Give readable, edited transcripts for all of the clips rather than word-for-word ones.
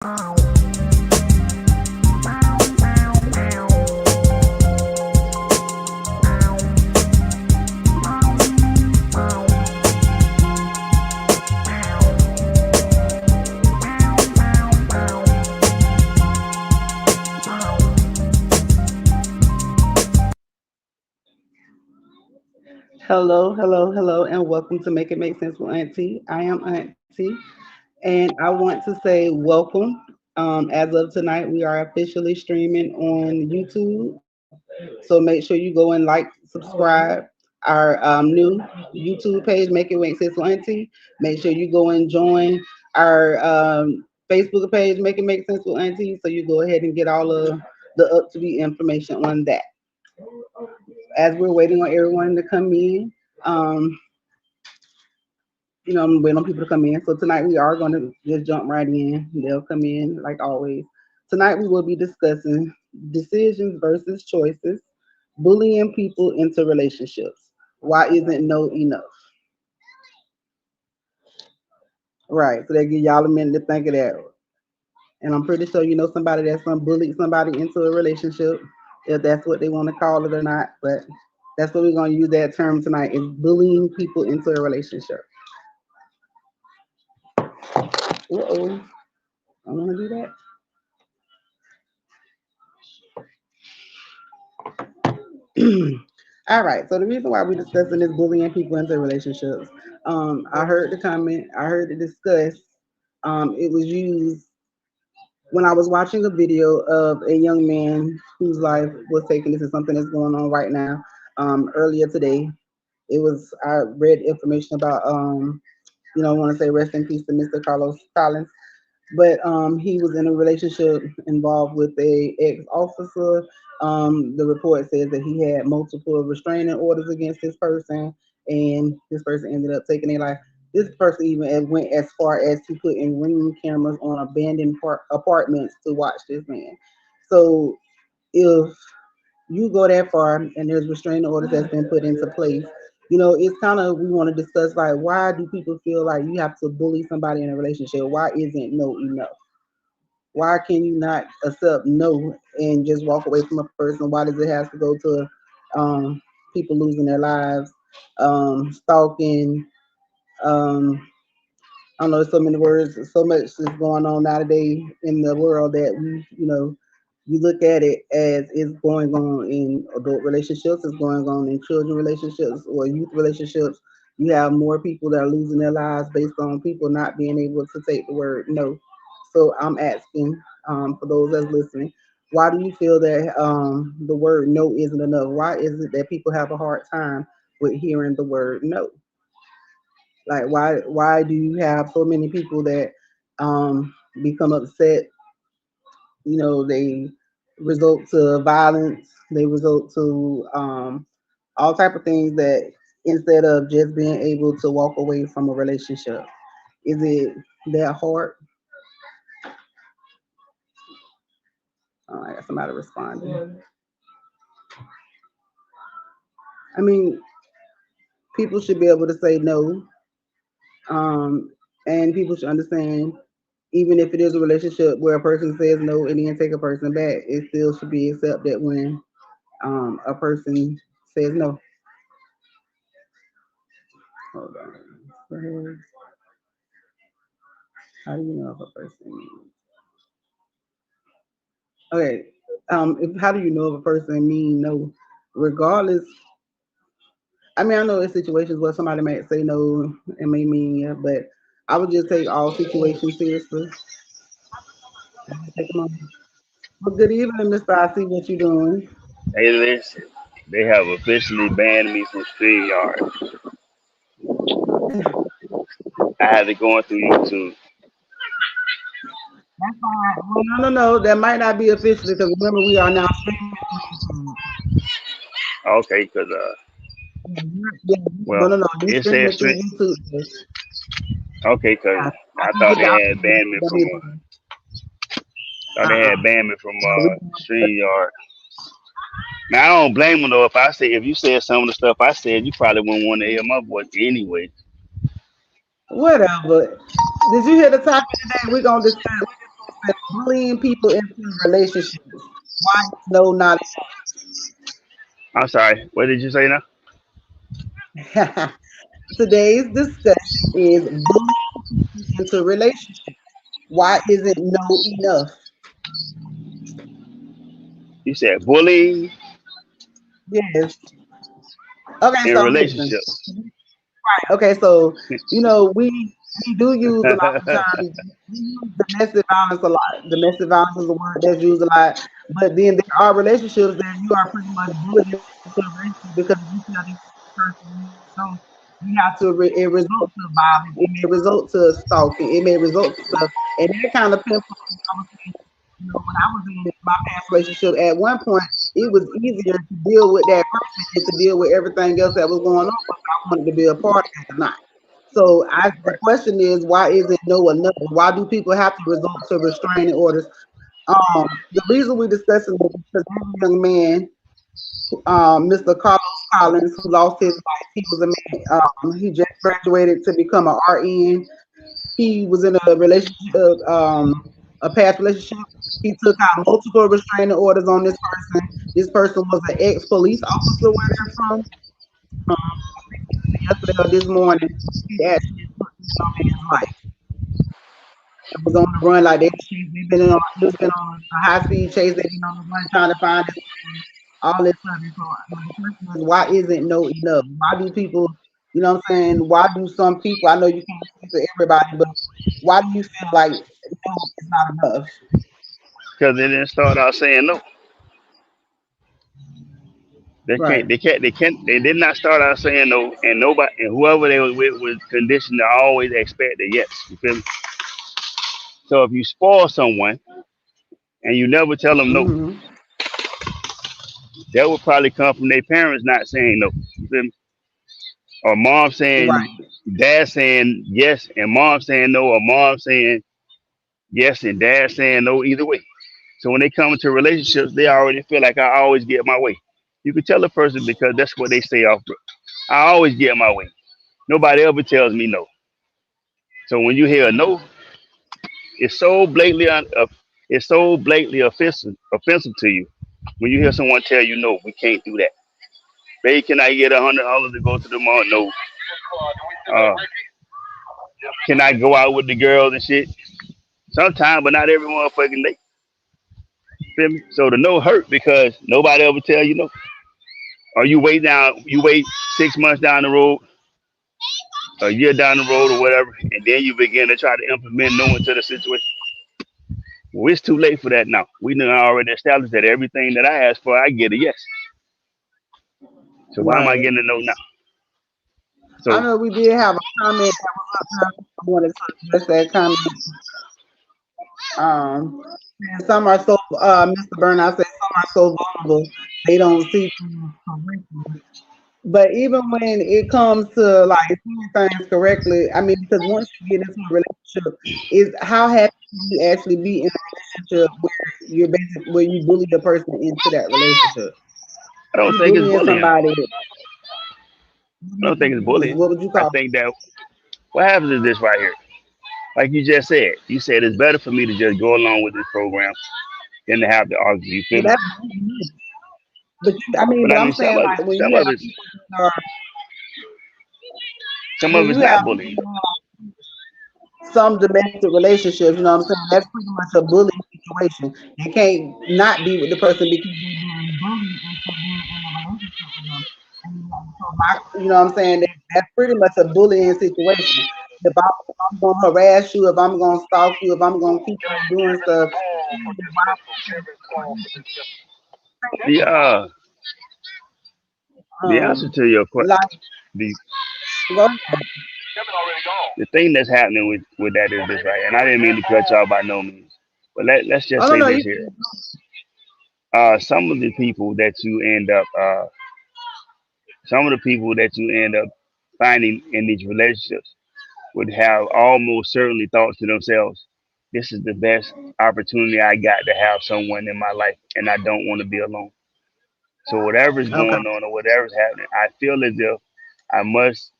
Hello, hello, hello, and welcome to Make It Make Sense with Auntie. I am Auntie, and I want to say welcome. As of tonight, we are officially streaming on YouTube. So make sure you go and like, subscribe our new YouTube page, Make It Make Sense with Auntie. Make sure you go and join our Facebook page, Make It Make Sense with Auntie. So you go ahead and get all of the up to date information on that. As we're waiting on everyone to come in. Um, I'm waiting on people to come in. So tonight we are going to just jump right in. They'll come in like always. Tonight we will be discussing decisions versus choices, bullying people into relationships. Why isn't no enough? Right. So they give y'all a minute to think of that. And I'm pretty sure you know somebody that's some bullied somebody into a relationship, if that's what they want to call it or not. But that's what we're going to use that term tonight is bullying people into a relationship. Uh-oh. I want to do that. All right. So the reason why we're discussing this bullying people into relationships, I heard the comment, I heard it discussed. It was used when I was watching a video of a young man whose life was taken. This is something that's going on right now. Earlier today, I read information about I want to say rest in peace to Mr. Carlos Collins. But he was in a relationship involved with a ex-officer. The report says that he had multiple restraining orders against this person, and this person ended up taking their life. This person even went as far as to put in ring cameras on abandoned apartments to watch this man. So if you go that far and there's restraining orders that's been put into place, it's kind of we want to discuss like why do people feel like you have to bully somebody in a relationship? Why isn't no enough? Why can you not accept no and just walk away from a person? Why does it have to go to people losing their lives, stalking? Um, I don't know, so many words, so much is going on nowadays in the world that you look at it as it's going on in adult relationships, it's going on in children relationships or youth relationships. You have more people that are losing their lives based on people not being able to take the word no. So I'm asking for those that's listening, why do you feel that the word no isn't enough? Why is it that people have a hard time with hearing the word no? Like why do you have so many people that become upset? They result to violence. They result to all type of things that instead of just being able to walk away from a relationship. Is it that hard? I got somebody responding. I mean, people should be able to say no, and people should understand. Even if it is a relationship where a person says no and then take a person back, it still should be accepted when a person says no. Hold on. How do you know if a person? Okay. How do you know if a person mean no? Regardless, I mean, I know in situations where somebody might say no and may mean yeah, but I would just take all situations seriously. Take them on. Well, good evening, Mister. I see what you're doing. Hey, listen, they have officially banned me from StreamYard. I had to go through YouTube. Well, no. That might not be officially because remember we are now streaming. Okay, because Yeah, well, no. You it streaming said it through stream. YouTube. Okay, because I I can thought get they the had option. banned me from. Thought they Uh-uh. had banned me from No, StreamYard. Now I don't blame them though. If you said some of the stuff I said, you probably wouldn't want to hear my voice anyway. whatever. Did you hear the topic today? We're gonna discuss. bullying people into relationships. Why is no not I'm sorry. What did you say now? enough? Today's discussion is bullying people into relationships. Why isn't no enough? You said bullying Yes. Okay, in so listen. relationships. Right. Okay, so we do use a lot of terms. We use domestic violence a lot. Domestic violence is a word that's used a lot. But then there are relationships that you are pretty much bullied into a relationship because if you tell this person no, you have to. It results to violence. It may result to stalking. It may result to stuff, and that kind of pinpoints. I was saying, when I was in my past relationship, at one point it was easier to deal with that person than to deal with everything else that was going on. Whether I wanted to be a part of it or not. So the Right. question is, why isn't no enough? Why do people have to resort to restraining orders? The reason we're discussing it is because there's a young man, Mr. Carlos Collins, who lost his life. He was a man. He just graduated to become an RN. He was in a relationship, a past relationship. He took out multiple restraining orders on this person. This person was an ex-police officer where they're from. I think either yesterday or this morning, he actually took this young man's life. It was on the run like they've been on. It's been on a high speed chase. They've been on the run trying to find this man. All this stuff. So the question is, why isn't no enough? Why do people? You know what I'm saying? Why do some people? I know you can't speak for everybody, but why do you feel like no, it's not enough? Because they didn't start out saying no. They Right. can't. They can't. They can't. They did not start out saying no, and nobody, and whoever they was with was conditioned to always expect a yes. You feel me? So if you spoil someone and you never tell them no, Mm-hmm. that would probably come from their parents not saying no. You feel me? Or mom saying, Right. dad saying yes, and mom saying no, or mom saying yes and dad saying no. Either way. So when they come into relationships, they already feel like I always get my way. You can tell a person because that's what they say off. I always get my way. Nobody ever tells me no. So when you hear a no, it's so it's so blatantly offensive to you. When you hear someone tell you no, we can't do that. Baby, can I get $100 to go to the mall? No. Uh, can I go out with the girls and shit? Sometimes, but not every motherfucking day. Feel me? So the no hurt because nobody ever tell you no. Or you wait 6 months down the road, a year down the road or whatever, and then you begin to try to implement no into the situation. Well, it's too late for that now. We done already established that everything that I ask for, I get a yes. So why am I Right. getting a no now? I So know we did have a comment that was up there. I wanted to address that comment. Um, and some are so, Mr. Burnout said, some are so vulnerable they don't see things correctly. But even when it comes to like seeing things correctly, I mean, because once you get into a relationship, is how happy can you actually be in a relationship where where you bully the person into that relationship? I don't You think it's bullying bullying. somebody. What do I you don't think think it's it is? bullying. What would you I call it? think that what happens is this right here. Like you just said, you said it's better for me to just go along with this program than to have to argue. You feel But me? that's but I mean, But but I I'm mean, saying like some of it's, some when of you it's not have people bullying. who have some domestic relationships, you know what I'm saying? That's pretty much a bullying situation. They can't not be with the person because they're being bullied into being in a relationship with them. And so you know what I'm saying? That's pretty much a bullying situation. If I'm gonna harass you, if I'm gonna stalk you, if I'm gonna keep on doing stuff, The the answer um, to your question, like the go ahead. the thing that's happening with that is this right. And I didn't mean to cut y'all by no means, but let's just Oh no, say no, this you here. Some of the people that you end up some of the people that you end up finding in these relationships would have almost certainly thought to themselves, this is the best opportunity I got to have someone in my life, and I don't want to be alone. So whatever's okay. going on or whatever's happening, I feel as if I must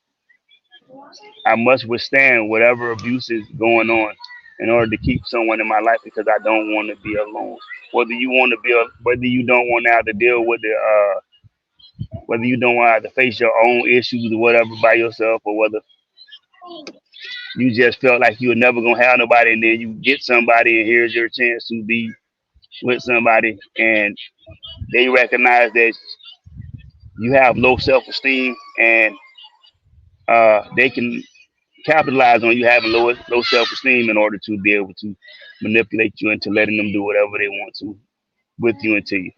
I must withstand whatever abuse is going on in order to keep someone in my life because I don't want to be alone. Whether you want to be, whether you don't want to have to deal with the, whether you don't want to have to face your own issues or whatever by yourself, or whether you just felt like you were never gonna have nobody, and then you get somebody, and here's your chance to be with somebody, and they recognize that you have low self-esteem, and they can capitalize on you having low self-esteem in order to be able to manipulate you into letting them do whatever they want to with you and to you.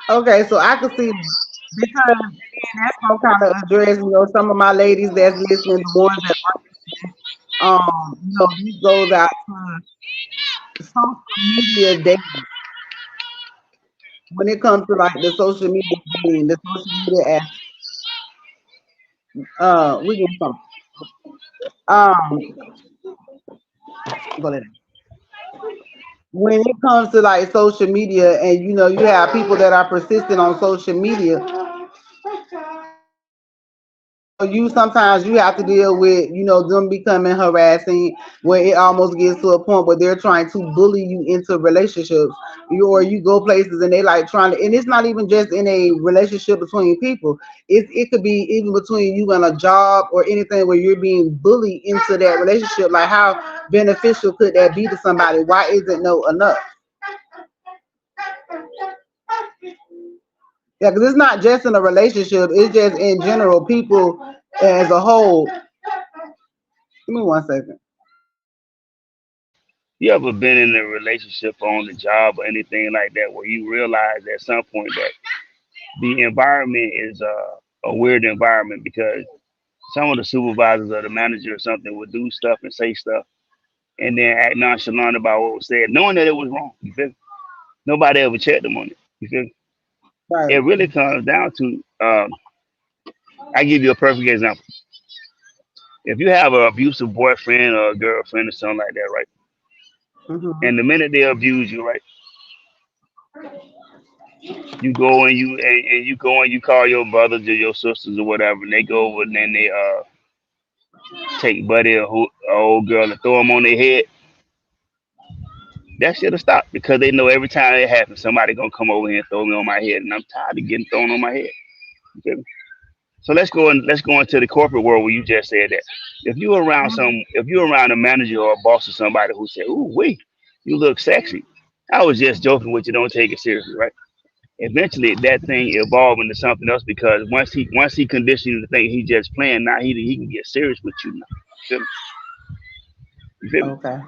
Okay, so I can see that because then that's gonna kind of address, some of my ladies that's listening, the ones that are listening. This goes out to social media dating. When it comes to like the social media dating, the social media app, we get some. Um, go ahead. When it comes to like social media, and you have people that are persistent on social media, you sometimes you have to deal with them becoming harassing, where it almost gets to a point where they're trying to bully you into relationships. You go places and they like trying to, and it's not even just in a relationship between people. It could be even between you and a job or anything where you're being bullied into that relationship. Like, how beneficial could that be to somebody? Why isn't no enough? Yeah, because it's not just in a relationship, it's just in general, people as a whole. Give me 1 second. You ever been in a relationship or on the job or anything like that where you realize at some point that the environment is a weird environment because some of the supervisors or the manager or something would do stuff and say stuff and then act nonchalant about what was said, knowing that it was wrong. You feel me? Nobody ever checked them on it. You feel me? It Right. really comes down to, I give you a perfect example. If you have an abusive boyfriend or a girlfriend or something like that, right? Hmm. And the minute they abuse you, right, you go and you go and you call your brothers or your sisters or whatever, and they go over and then they take Buddy or a old girl and throw them on their head. That should have stopped because they know every time it happens, somebody gonna come over here and throw me on my head, and I'm tired of getting thrown on my head. You feel me? So let's go into the corporate world where you just said that. If you're around a manager or a boss or somebody who said, "Ooh, wait, you look sexy," I was just joking with you. Don't take it seriously, right? Eventually, that thing evolved into something else because once he conditioned you to think he just playing, now he can get serious with you now. You feel me? You feel me? Okay.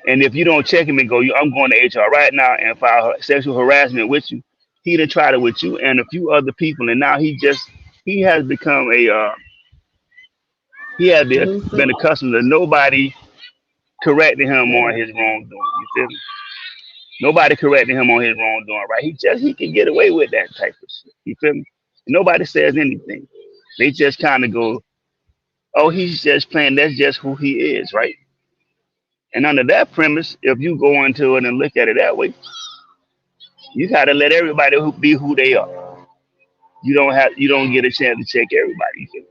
And if you don't check him and go, I'm going to HR right now and file sexual harassment with you, he done tried it with you and a few other people, and now he has become he has been Nuisance. accustomed to nobody correcting him on his wrongdoing. You feel me? Nobody correcting him on his wrongdoing, right? He can get away with that type of shit. You feel me? Nobody says anything. They just kind of go, "Oh, he's just playing. That's just who he is," right? And under that premise, if you go into it and look at it that way, you gotta let everybody be who they are. You don't get a chance to check everybody. You feel me?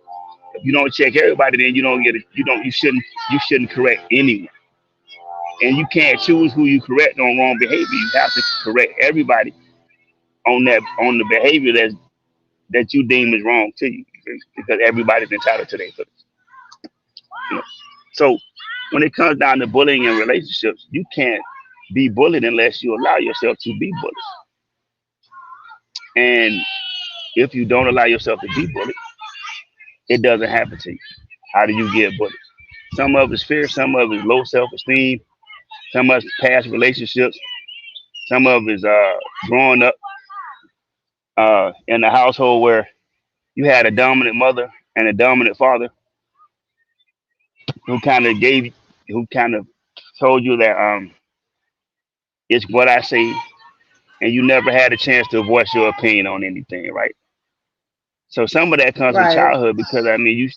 If you don't check everybody, then you don't get it. You shouldn't correct anyone. And you can't choose who you correct on wrong behavior. You have to correct everybody on the behavior that you deem is wrong to you, because everybody's entitled to their feelings. You know? So when it comes down to bullying in relationships, you can't be bullied unless you allow yourself to be bullied. And if you don't allow yourself to be bullied, it doesn't happen to you. How do you get bullied? Some of it's fear, some of it's low self-esteem, some of it's past relationships, some of it's growing up in a household where you had a dominant mother and a dominant father who kind of who kind of told you that it's what I say, and you never had a chance to voice your opinion on anything, right? So some of that comes from Right. childhood because I mean,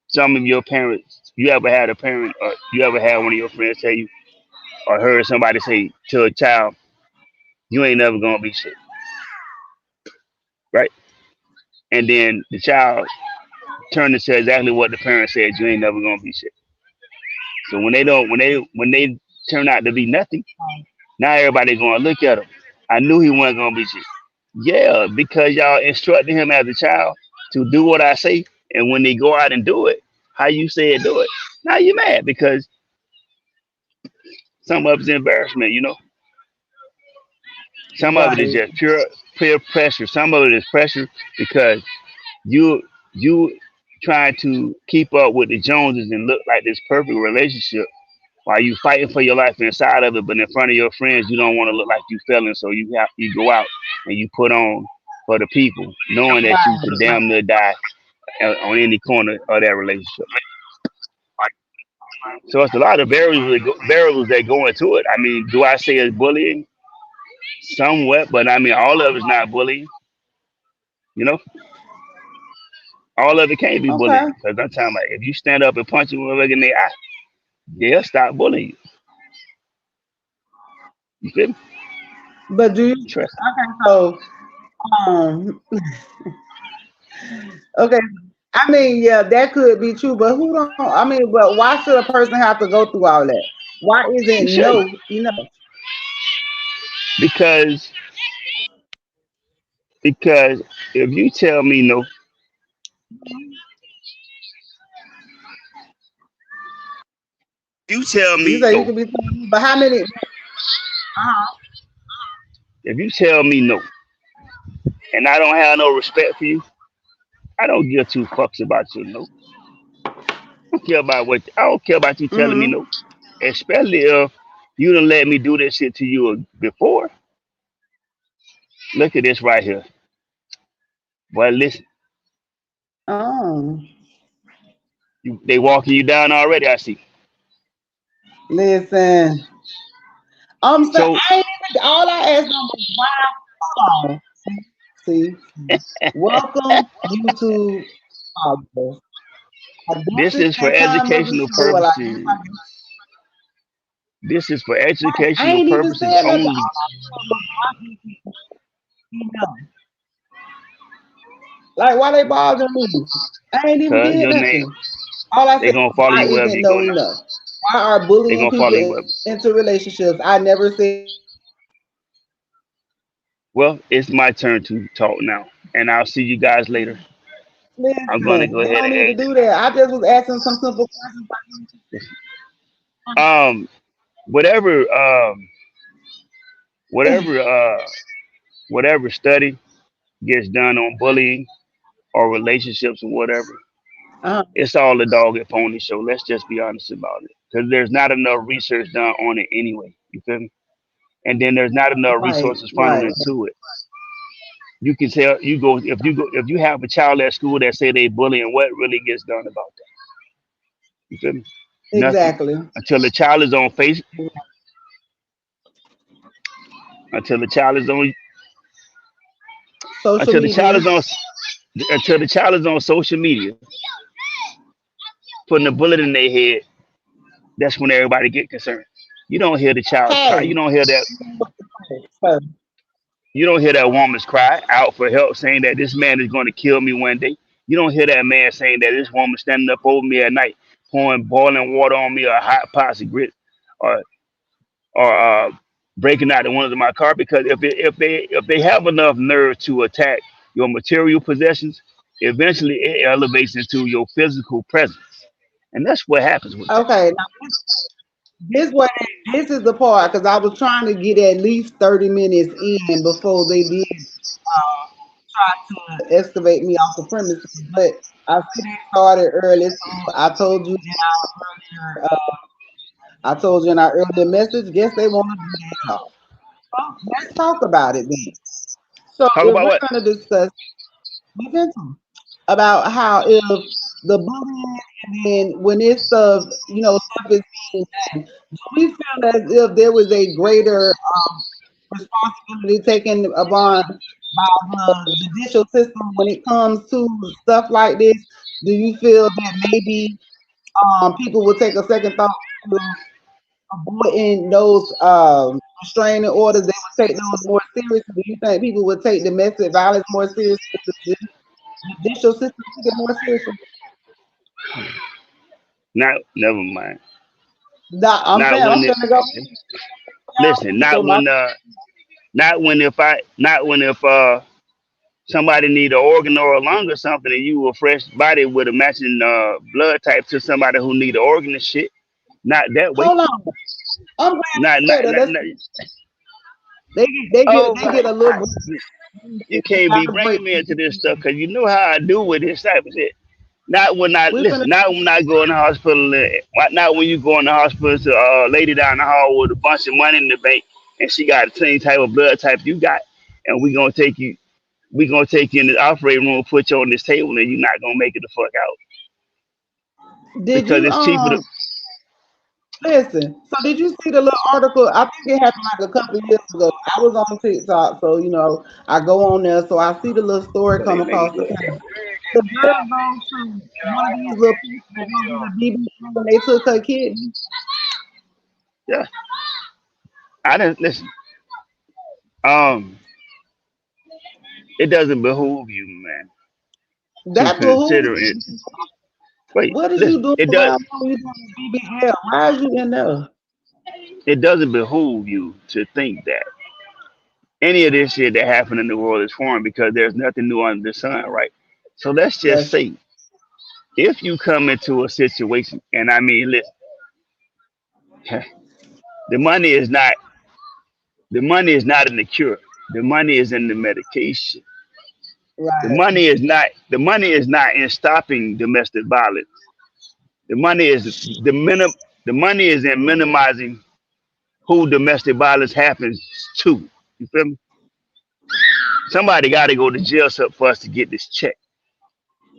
some of your parents, you ever had a parent or you ever had one of your friends tell you or heard somebody say to a child, "You ain't never gonna be shit," right? And then the child turned and said exactly what the parent said, "You ain't never gonna be shit." So when they turn out to be nothing, now everybody gonna look at him. I knew he wasn't gonna be shit. Yeah, because y'all instructed him as a child to do what I say, and when they go out and do it, how you said do it. Now you mad because some of it's embarrassment. Some of it is Right. just pure peer pressure. Some of it is pressure because you trying to keep up with the Joneses and look like this perfect relationship while you fighting for your life inside of it, but in front of your friends you don't want to look like you failing, so you go out and you put on for the people, knowing that you could Right. damn near die on any corner of that relationship. So it's a lot of variables that go into it. I mean, do I say it's bullying? Somewhat, but I mean all of it's not bullying. You know, all of it can't be bullying Okay. because I'm talking about if you stand up and punch them in the eye, they'll stop bullying you. You feel me? But do you? Trust. Okay. So, um, okay. I mean, yeah, that could be true, but who don't? I mean, but why should a person have to go through all that? Why You isn't shouldn't no enough? because because if you tell me no, you tell You me say you no. could be telling me, but how many? If you tell me no, and I don't have no respect for you, I don't give two fucks about your no. I don't care about you telling me Mm-hmm. no. Especially if you done let me do this shit to you before. Look at this right here. Well, listen, Oh, they walking you down already. I see. listen. So So I ain't even, all I asked them was why. Hold on. See, welcome YouTube. Podcast. I this during is for that time of the educational show, well, I guess purposes. This is for I educational ain't even purposes said nothing. All only. I said was why you know. Like why they bothering me? I ain't even Cause did your name, nothing. All I they said gonna was follow why you wherever isn't you go no now. enough? Why are They bullying gonna people follow you wherever. into relationships? I never said Well, it's my turn to talk now, and I'll see you guys later. I'm gonna listen, go they ahead don't and need to exit do that. I just was asking some simple questions. now. Whatever, whatever, whatever study gets done on bullying or relationships or whatever, Uh, it's all a dog and pony show. Let's just be honest about it, because there's not enough research done on it anyway. You feel me? And then there's not enough right, resources funneled right. into it. You can tell if you have a child at school that say they bullying, what really gets done about that? You feel me? Nothing Exactly. until the child is on face until the child is on Social until the child media. is on until the child is on social media putting a bullet in their head. That's when everybody get concerned. You don't hear the child cry. Hey, sir. You don't hear that woman's cry out for help, saying that this man is going to kill me one day. You don't hear that man saying that this woman standing up over me at night, pouring boiling water on me, or hot pots of grits, or or breaking out the windows of my car. Because if they have enough nerve to attack your material possessions, eventually it elevates into your physical presence, and that's what happens with that. Okay, now this what this is the part because I was trying to get at least 30 minutes in before they did try to excavate me off the premises. But I see they started early, so I told you in our earlier, I told you in our earlier message. Guess they want to do their job. So let's talk about it then. So Talk if about we're what? going to discuss momentum about how if the bullying and then when this stuff, stuff is being done, do we feel as if there was a greater responsibility taken upon by the judicial system when it comes to stuff like this? Do you feel that maybe people will take a second thought to avoiding those restraining orders? They would take those more seriously. Do you think people would take domestic violence more seriously? The judicial system take it more seriously? Not never mind. Nah, I'm Not saying I'm when it finna go listen, people. My not when if somebody need an organ or a lung or something, and you a fresh body with a matching blood type to somebody who need an organ and shit. Not that way. hold on. I'm glad Not you not said that. not. That's, not they get oh they my get a little God. break. You They can't got be a break. bringing me into this stuff because you know how I do with this type of shit. Not when I We finna listen. Not when I go in the hospital. Not when you go in the hospital to a lady down the hall with a bunch of money in the bank and she got the same type of blood type you got, and we gonna take you. We gonna take you in the operating room, put you on this table, and you're not gonna make it the fuck out did because you it's cheaper to. listen? So did you see the little article? I think it happened like a couple of years ago. I was on TikTok, so I go on there, so I see the little story But come they make it across the good. page. The girl goes to one of these little people that go get a BB when they took her kidney. Yeah, I didn't listen. Um, it doesn't behoove you, man, to That behooves consider it. you. Wait, What is you listen. doing around when you doing a BBL? Why is you in there? It doesn't behoove you to think that any of this shit that happened in the world is foreign because there's nothing new under the sun, right? So let's just That's say if you come into a situation, and I mean, listen, the money is not the money is not in the cure. The money is in the medication. right. The money is not in stopping domestic violence. The money is the money is in minimizing who domestic violence happens to. You feel me? Somebody got to go to jail for us to get this check.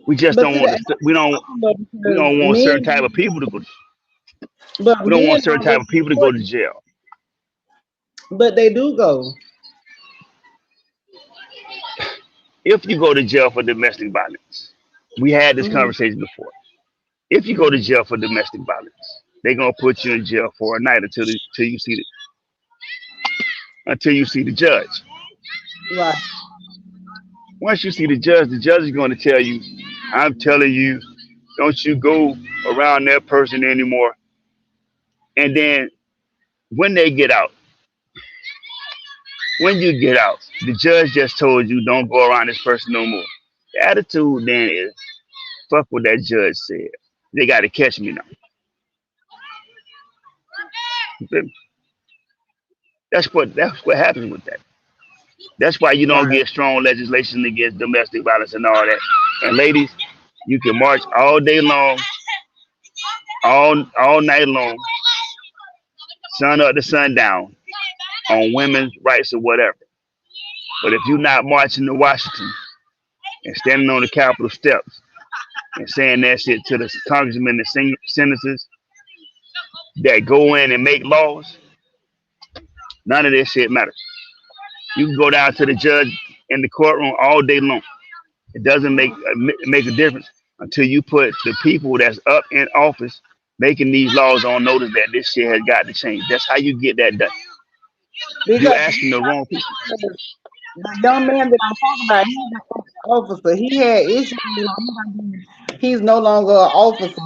We just But don't see, want that to. We don't. We because don't want certain type of men, people to go. but We don't men want certain don't type really of people to go report to it, jail. but they do go. If you go to jail for domestic violence, we had this Hmm. conversation before. If you go to jail for domestic violence, they're gonna put you in jail for a night until you see the judge. Right. Once you see the judge is going to tell you, "I'm telling you, don't you go around that person anymore." And then when they get out, when you get out, the judge just told you, "Don't go around this person no more." The attitude then is, "Fuck what that judge said. They got to catch me now." That's what happens with that. That's why you don't Right. get strong legislation against domestic violence and all that. And ladies, you can march all day long, all night long, sun up to sundown on women's rights or whatever. But if you're not marching to Washington and standing on the Capitol steps and saying that shit to the congressmen and senators that go in and make laws, none of this shit matters. You can go down to the judge in the courtroom all day long. It doesn't make a difference until you put the people that's up in office making these laws on notice that this shit has got to change. That's how you get that done. You Because asking the wrong people. the young man that I'm talking about, he's an officer. He had issues. He's no longer an officer.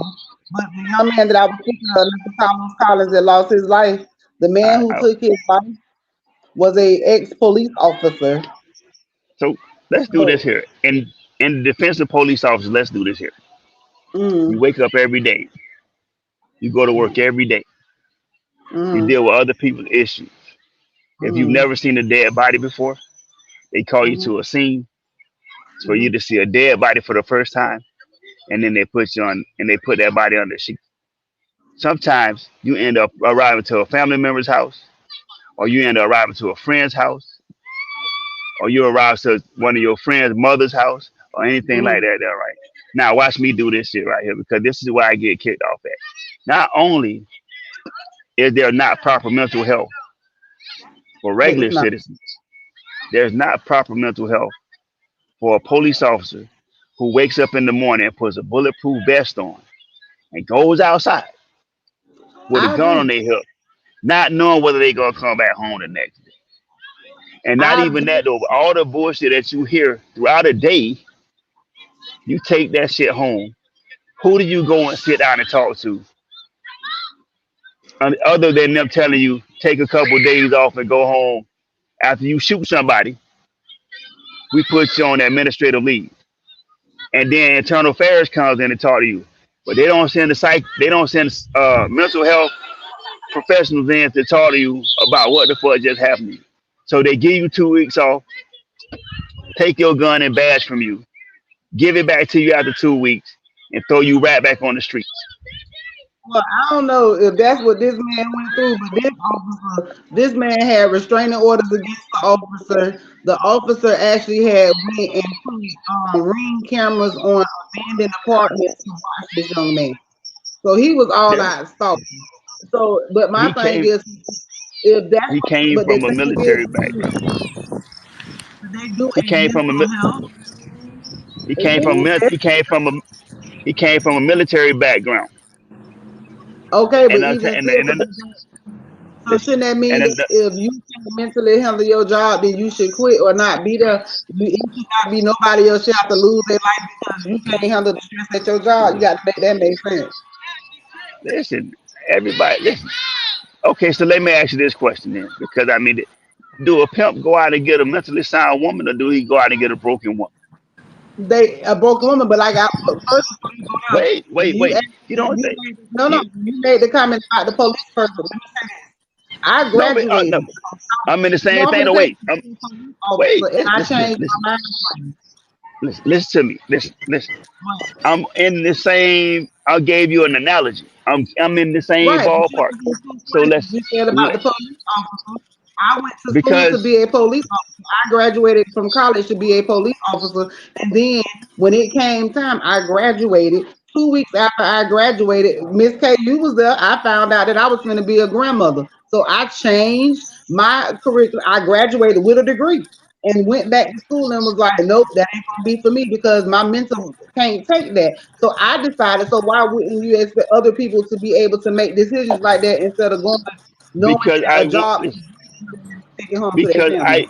But the young man that I was thinking of, Mr. Thomas Collins, that lost his life, the man I, who I, took his life was a ex-police officer. so let's do this So, here. In the defense of police officers, let's do this here. You mm, wake up every day. You go to work every day. You mm, deal with other people's issues. If you've mm, never seen a dead body before, they call you mm, to a scene for you mm, to see a dead body for the first time, and then they put you on and they put that body under the sheet. Sometimes you end up arriving to a family member's house, or you end up arriving to a friend's house, or you arrive to one of your friend's mother's house, or anything like mm. that. There, right? Now, watch me do this shit right here because this is where I get kicked off at. Not only is there not proper mental health for regular It's not. citizens, there's not proper mental health for a police officer who wakes up in the morning and puts a bulletproof vest on and goes outside with a I gun on agree. their hip, not knowing whether they're gonna come back home the next day. And not I even that agree. though, but all the bullshit that you hear throughout the day, you take that shit home. Who do you go and sit down and talk to other than them telling you take a couple days off and go home after you shoot somebody, we put you on administrative leave, and then internal affairs comes in and talk to you, but they don't send mental health professionals in to talk to you about what the fuck just happened to you. So they give you 2 weeks off, take your gun and badge from you, give it back to you after 2 weeks, and throw you right back on the streets. Well, I don't know if that's what this man went through, but this man had restraining orders against the officer. The officer actually had went and put ring cameras on abandoned apartments to watch this young man. So he was all Yeah. out stalking. So, but my He thing came is, if that's he what, came but the from a thing is, military background. they do He a came from a mental mil- health. he And came from who mil- said, he came from a military background. okay, but And I even t- still, and so listen, shouldn't that mean and that if you can mentally handle your job, then you should quit or not be there? It should not be nobody else should have to lose their life because you can't handle the stress at your job. You got to make that make sense. listen, everybody, listen. Okay, so let me ask you this question then, because I mean, do a pimp go out and get a mentally sound woman, or do he go out and get a broken woman? They a broken woman, but like but first before you go down, you Wait. asked, You don't think no, you? you made the comment about the police first. But let me say this: I No, but graduated no, from I'm in the college. No, same I'm thing. gonna No, tell you, wait, to be a police wait. officer, and I changed Listen, my mind frame. listen to me. Listen. I'm in the same. I gave you an analogy. I'm in the same Right, but you ballpark. asked me two So questions. let's You said about let the police officer. I went to school to because be a police officer. I graduated from college to be a police officer. And then when it came time, I graduated. 2 weeks after I graduated, Miss K, you was there. I found out that I was going to be a grandmother. So I changed my curriculum. I graduated with a degree and went back to school and was like, nope, that ain't gonna be for me because my mental can't take that. So I decided, so why wouldn't you expect other people to be able to make decisions like that instead of going knowing because that I a want job can take it home to their because family? I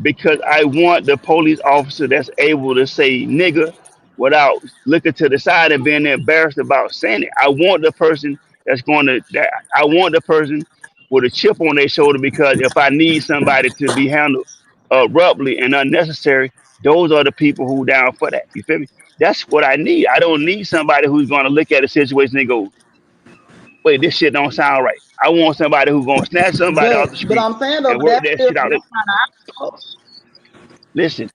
because I want the police officer that's able to say nigga without looking to the side and being embarrassed about saying it. I want the person that's going to that I want the person with a chip on their shoulder because if I need somebody to be handled abruptly and unnecessary, those are the people who down for that. You feel me? That's what I need. I don't need somebody who's going to look at a situation and go, "Wait, this shit don't sound right." I want somebody who's going to snatch somebody off the But street I'm saying though, and but work that's that still shit out. that's not Listen,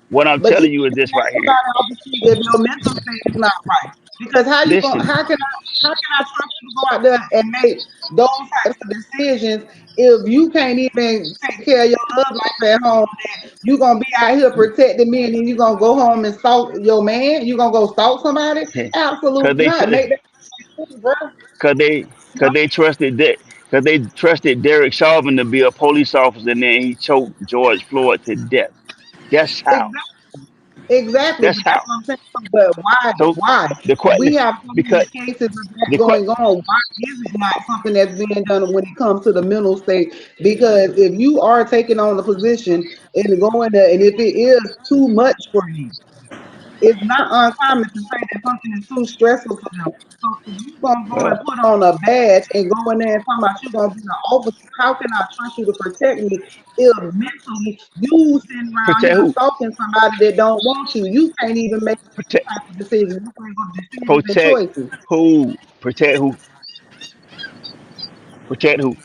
what I'm But you telling you is can't this snatch right here. somebody off the street if your mental state is not right. Because Listen, how can I trust you to go out there and make those types of decisions if you can't even take care of your love life at home? That you gonna be out here protecting me and then you gonna go home and stalk your man? You gonna go stalk somebody? cause Absolutely they not. Make that sense, bro. cause they You cause they trusted that cause they trusted Derek Chauvin to be a police officer, and then he choked George Floyd to death. That's how. know? Exactly, That's but that's how. what I'm saying. But why? So Why? the If we question, have so because many cases of that the que- going on, why is it not something that's being done when it comes to the mental state? Because if you are taking on a position and going there, and if it is too much for you, it's not uncommon to say that something is too stressful for them. So if you gonna go and well, put on a badge and go in there and talk about you gonna be an officer, how can I trust you to protect me if mentally you sitting around protect here who? stalking somebody that don't want you? You can't even make Protect type of decisions. You can't go to decisions and protect choices. who? Protect who? Protect who?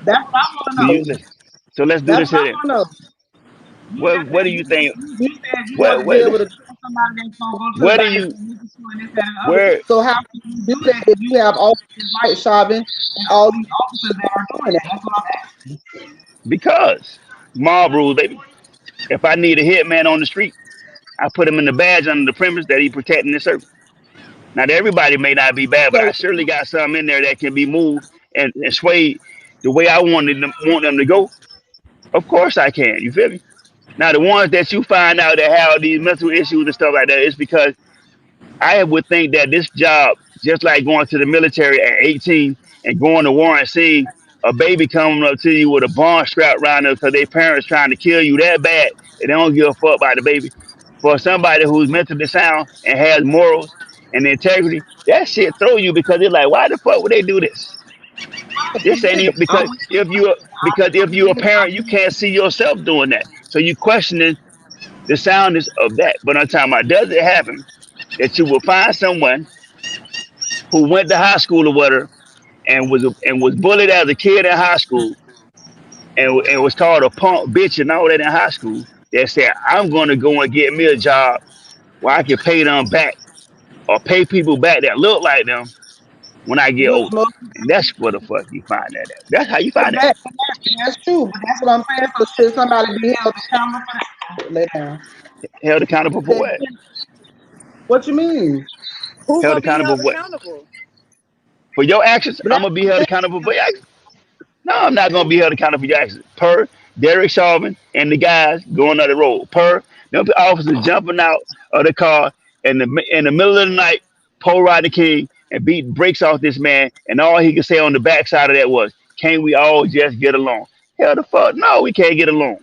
That's what I want to Do you know. listen? So let's do That's this what I here then. want to know. You just What said do you think? you said you want What to be what able to listen? trust somebody that's gonna go to the Where do bank you and this and this and the other. where So how can you do that if you have officers like Chauvin and all these officers that are doing that? That's what I'm asking. because mob rules, baby. If I need a hitman on the street, I put him in the badge under the premise that he protecting the service. Now, everybody may not be bad, but I So surely got some in there that can be moved and swayed the way I want them to go. Of course, I can. You feel me? Now, the ones that you find out that have these mental issues and stuff like that, it's because I would think that this job, just like going to the military at 18 and going to war and seeing a baby coming up to you with a bomb strapped around them because their parents trying to kill you that bad, and they don't give a fuck about the baby. For somebody who's mentally sound and has morals and integrity, that shit throw you because they're like, why the fuck would they do this? This ain't even because if you a parent, you can't see yourself doing that. So you questioning the soundness of that. But I'm talking about, does it happen that you will find someone who went to high school or whatever and was bullied as a kid in high school and was called a punk bitch and all that in high school that said, I'm gonna go and get me a job where I can pay them back or pay people back that look like them when I get older. Most, And that's where the fuck you find that at. That's how you but find that. that's true. But that's what I'm saying. So should somebody be held accountable for that? Lay down. Held accountable for what? What you mean? Who Held gonna be accountable held for what? accountable? For your actions, But I'm gonna be held accountable for your actions. No, I'm not gonna be held accountable for your actions. Per Derek Chauvin and the guys going on the road. Per them officers jumping out of the car in the middle of the night, Paul Rodney King and beat brakes off this man, and all he could say on the backside of that was, "Can't we all just get along?" Hell the fuck, no, we can't get along,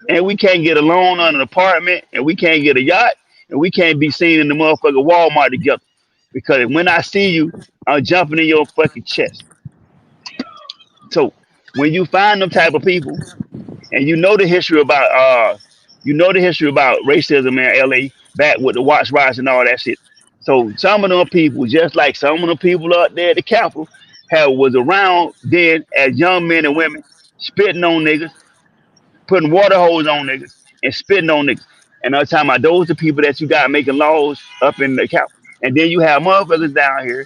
and we can't get a loan on an apartment, and we can't get a yacht, and we can't be seen in the motherfucking Walmart together. Because when I see you, I'm jumping in your fucking chest. So when you find them type of people, and you know the history about racism in LA back with the Watts riots and all that shit. So some of them people, just like some of the people up there at the Capitol, have was around then as young men and women, spitting on niggas, putting water hose on niggas, and spitting on niggas. And I'm talking about those are people that you got making laws up in the Capitol. And then you have motherfuckers down here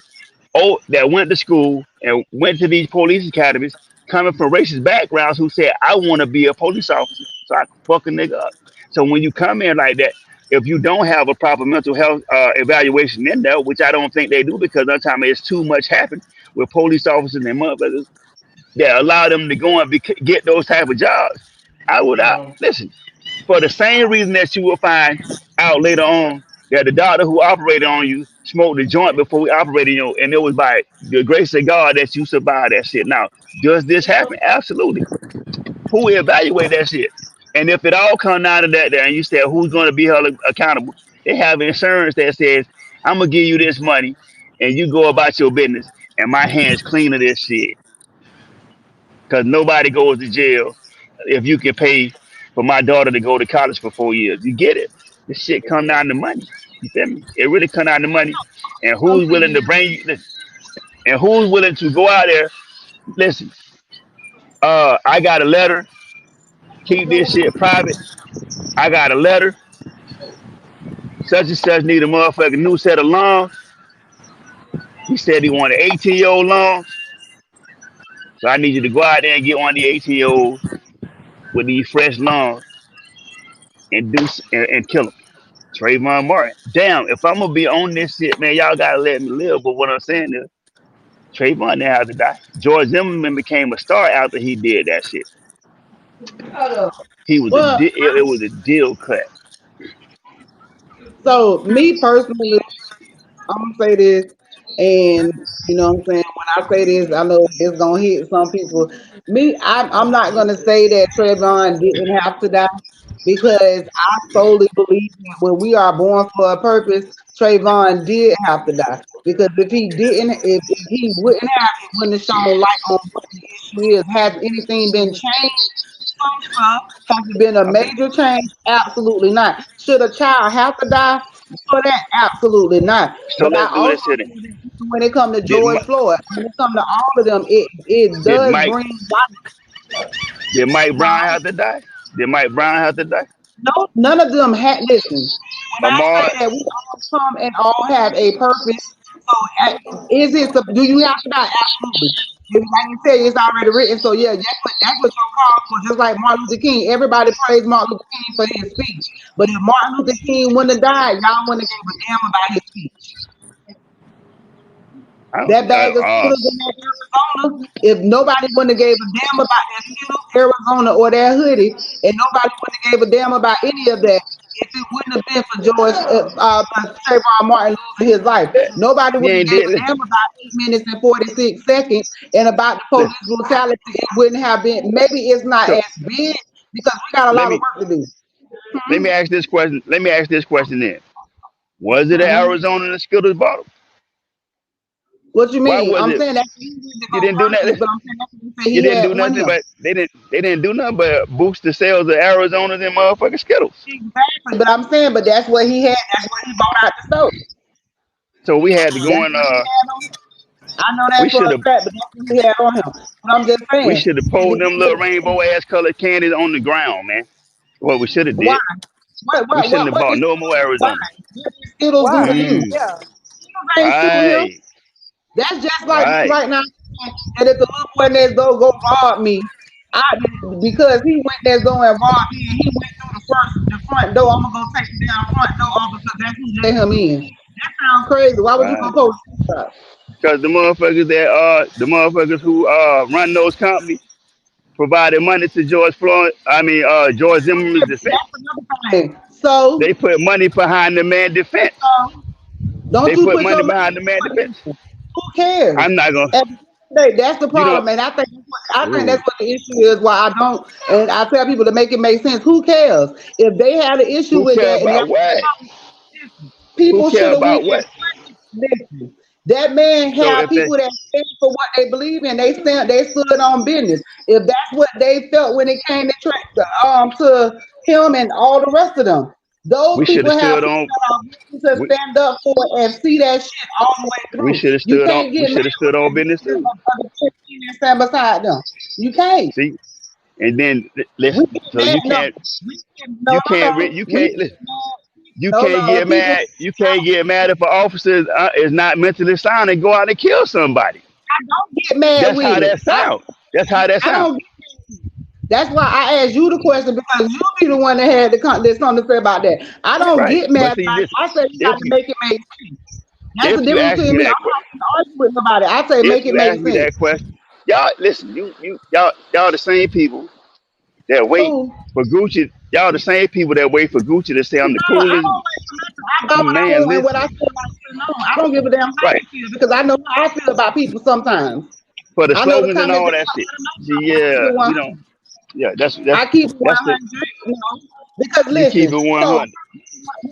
that went to school and went to these police academies coming from racist backgrounds who said, I want to be a police officer so I can fuck a nigga up. So when you come in like that, if you don't have a proper mental health evaluation in there, which I don't think they do because sometimes it's too much happen with police officers and motherfuckers that allow them to go and get those type of jobs, I would listen for the same reason that you will find out later on that the doctor who operated on you smoked the joint before we operated you, and it was by the grace of God that you survived that shit. Now, does this happen? Absolutely. Who will evaluate that shit? And if it all comes down to that, there, and you said who's going to be held accountable, they have insurance that says I'm gonna give you this money, and you go about your business, and my hands clean of this shit, because nobody goes to jail if you can pay for my daughter to go to college for 4 years. You get it? This shit come down to money. You feel me? It really come down to money. And who's willing to bring you and who's willing to go out there? Listen, I got a letter, keep this shit private. I got a letter, such and such need a motherfucking new set of lungs. He said he wanted 18-year-old lungs. So I need you to go out there and get one of the 18-year-olds with these fresh lungs and and kill him. Trayvon Martin. Damn, if I'm gonna be on this shit, man, y'all gotta let me live. But what I'm saying is, Trayvon didn't have to die. George Zimmerman became a star after he did that shit. He was Well, it was a deal cut. so me personally, I'm gonna say this, and you know what I'm saying. When I say this, I know it's gonna hit some people. Me, I'm not gonna say that Trayvon didn't have to die because I solely believe that when we are born for a purpose, Trayvon did have to die. Because if he didn't, if he wouldn't have, it wouldn't have shown light on what the issue is. Has anything been changed? Some stuff. Has it been a Okay. major change? Absolutely not. Should a child have to die for that? Absolutely not. So But I let's do also this here then. think that when it comes to Did George Floyd, when it comes to all of them, it did does Mike bring light. did Mike Brown Huh? have to die? Did Mike Brown have to die? No, none of them had. Listen, when I Amar, say that we all come and all have a purpose, so is it? Do you have to die? Absolutely. Like you said, it's already written. So yeah, that's what your call for. Just like Martin Luther King, everybody praised Martin Luther King for his speech. But if Martin Luther King wouldn't have died, y'all wouldn't have gave a damn about his speech. I That don't, bag of Skittles in that Arizona, if nobody wouldn't have gave a damn about that Skittles, Arizona, or that hoodie, and nobody wouldn't have gave a damn about any of that, if it wouldn't have been for Trayvon Martin losing his life, nobody he would have ain't gave did. a damn about 8 minutes and 46 seconds, and about the police Listen, brutality. It wouldn't have been. Maybe it's not so as big because we got a let lot of me work to do. let me ask this question. Let me ask this question then. Was it an Mhm. Arizona and the Skittles bottle? What you Why mean? was I'm it? saying that's what he did to You go didn't do purchase, nothing. but I'm saying that's what he said You he didn't had do on nothing, him. but they didn't do nothing but boost the sales of Arizona's and motherfucking Skittles. Exactly. But I'm saying, but that's what he had. That's what he bought out the store. So we had to go That's and what he had on him. I know we that for should a have fact, but that's what he had on him. But I'm just we saying. should have And pulled them little then, rainbow ass colored candies on the ground, man. What we should have why? did. We shouldn't have What bought did no more why? Arizona. What did Skittles do Why? to you? Mm, Yeah. Skittles ain't shooting him. right, That's just like me right. right now. And if the little boy next door go rob me, I because he went next door and robbed me, and he went through the front door. I'm gonna go take the damn front door off because that's who let him in. That sounds crazy. Why would you Right. gonna post that? Because the motherfuckers who run those companies provided money to George Floyd. I mean George Zimmerman's Okay, defense. that's another thing. So, They put money behind the man defense. so don't They you put put money your money behind the man into it? defense. Then. Who cares? I'm not gonna. At the end of the day, that's the You know. problem, and I think Ooh, that's what the issue is. Why I don't, and I tell people to make it make sense. Who cares if they had an issue who with care that and about what? Who people care should have about went and what? listen. That man So had if they people that stand for what they believe in. They stood on business. If that's what they felt when it came to him and all the rest of them, those we should people have have stood people on. that are willing to We, stand up for it and see that shit all the way we through. should have You stood on. can't We get mad should have stood with on the business business too. of other people and stand beside them. You can't. See, and then We listen. get So mad. you No, can't. we get You no, can't. no. You We can't. get Listen. mad. You No, can't no. get mad. You can't get mad if an officer is not mentally sound and go out and kill somebody. I don't get mad That's how with it. that sound. That's how that I sound. don't get mad. That's why I asked you the question because you be the one that had there's something to say about that. I don't Right. get But mad see, about it. listen. I say you got If to you make it make sense. That's the if you difference ask between me me. I'm that not question, going to argue with nobody. I say if make it you make ask me sense. that question, y'all listen. Y'all the same people that wait Who? for Gucci. Y'all the same people that wait for Gucci to say I'm the No, I coolest don't wait for nothing. I buy what I man. want and what I Listen. feel like putting on. I don't give a damn how Right. they feel because I know how I feel about people sometimes. For the I know the slogans and comments all that that come shit. out of my See, mouth. I keep yeah, it we don't. 100. Yeah, I keep it that's the 100, because you keep listen, it so 100.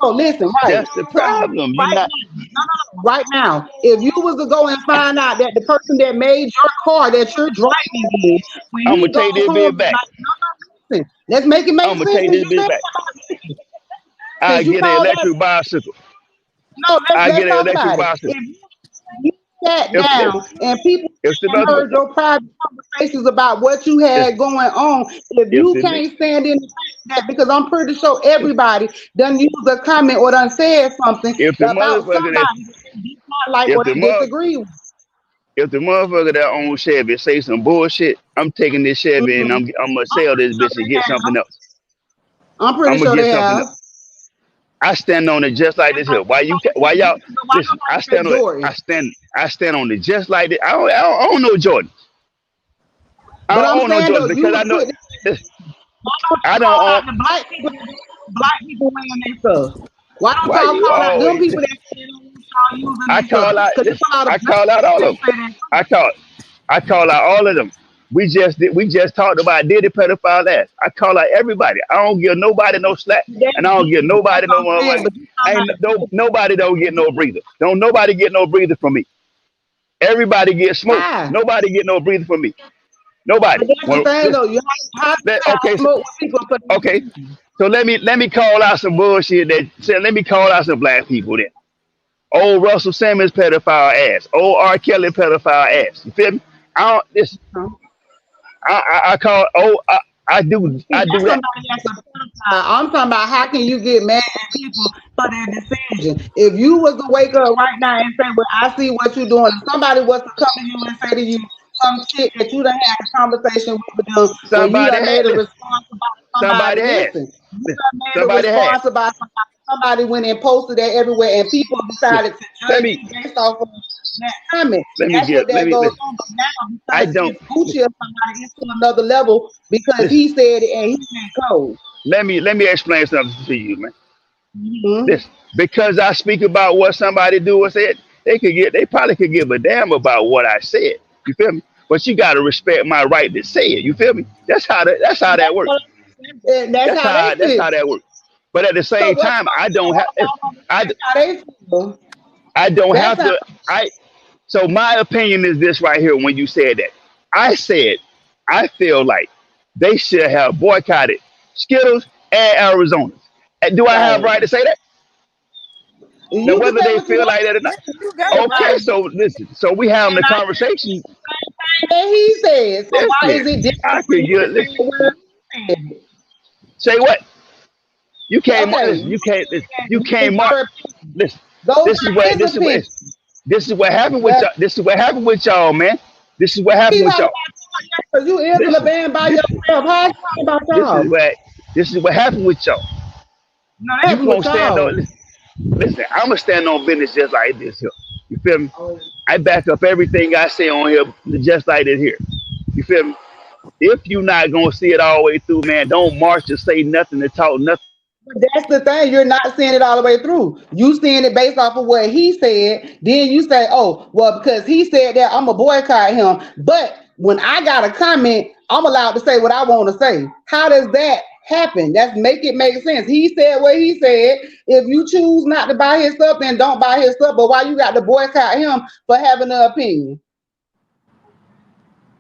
no, listen, right. That's the So problem. You right not. now, no, right now, if you was to go and find out that the person that made your car that you're driving in, when I'm gonna he take goes this home bit at back. night, no, listen, let's make it make I'm gonna sense take since this you bit said back. I since you get an called that. electric bicycle. No, I let's get an talk electric about it. bicycle. If you sat If down listen, and people if the and motherfucker, heard your private conversations about what you if had going on, if if you the can't stand in the fact that, because I'm pretty sure everybody done used a comment or done said something if the about motherfucker that somebody that they did not like if or the they mother disagree with. if the motherfucker that owns Chevy say some bullshit, I'm taking this Chevy and Mhm. I'm gonna I'm sell pretty this sure bitch and they get something have. else. I'm pretty I'm gonna sure get they something have. else. I stand on it just like this here. Why y'all Why listen? nobody said Jordan? I stand on it just like this. I don't know Jordan. I But I'm don't own no saying though, Jordan you because I would know put. this. Why don't you I don't call own. out the black people wearing their stuff? Why don't Why y'all you call out them always? people that say they don't want y'all using I their stuff? call out. Because Listen, there's a lot of I black call out people all that of them. say that I too. call. I call out all of them. We just talked about Diddy pedophile ass. I call out everybody. I don't give nobody no slack, and I don't give That's nobody what no I'm saying. motherfucking. But you talking Ain't about no nobody don't get no breather. Don't nobody get no breather from me. Everybody get smoked. why? Nobody get no breather from me. Nobody. But that's the Well, thing listen, though. You how you have okay, smoke with people for okay. So let me call out some bullshit that say, let me call out some black people then. Old Russell Simmons pedophile ass. Old R. Kelly pedophile ass. You feel me? I don't this I call I See, do that's that. somebody that's a pedophile. I'm talking about how can you get mad at people for their decision? If you was to wake up right now and say, "Well, I see what you're doing," if somebody was to come to you and say to you some shit that you done had a conversation with them, where you Somebody done had made a this. response about Somebody somebody. has. Listen, you Listen, done made a somebody has. response about somebody. Somebody went and posted that everywhere, and people Listen, decided to let judge me you based off of that comment. let me That's get what let that me goes listen. on. But now, I because don't it's Gucci or somebody, it's to another level because listen. he said it and he went cold. Let me explain something to you, man. Hmm. This because I speak about what somebody do or said, they probably could give a damn about what I said. You feel me? But you gotta respect my right to say it. You feel me? That's how that works. And that's how they That's feel. how that works. But at the So same what time, you gonna do? What I about them? I That's how they feel. I don't That's have how. to. I So my opinion is this right here. When you said that, I said I feel like they should have boycotted Skittles and Arizona's. And do I have Right. right to say that? Now, You can whether say they what you feel want like that or to not. say. You got it Everybody Okay, right. so listen. So we having and the I conversation. said that he said. So why is Listen, it I different for could you to get say listen. the word he said? Say what? You can't Okay, listen. You can't listen. You you said can't mark. your Listen. those This is are what his this is what opinions. this is what happened with Well, y'all. This is what happened with y'all, man. This is what happened keep with talking y'all. about because you is in a Listen. band by This yourself. How you talking about this is y'all? what this is what happened with y'all. No, that You happened gonna with stand y'all. on. Listen. I'm gonna stand on business just like this here. You feel me? I back up everything I say on here just like this here. You feel me? If you not gonna see it all the way through, man, don't march or say nothing to talk nothing. But that's the thing. You're not seeing it all the way through. You seeing it based off of what he said. Then you say, "Oh, well, because he said that, I'm gonna boycott him." But when I got a comment, I'm allowed to say what I want to say. How does that happen? That's make it make sense. He said what he said. If you choose not to buy his stuff, then don't buy his stuff. But why you got to boycott him for having an opinion?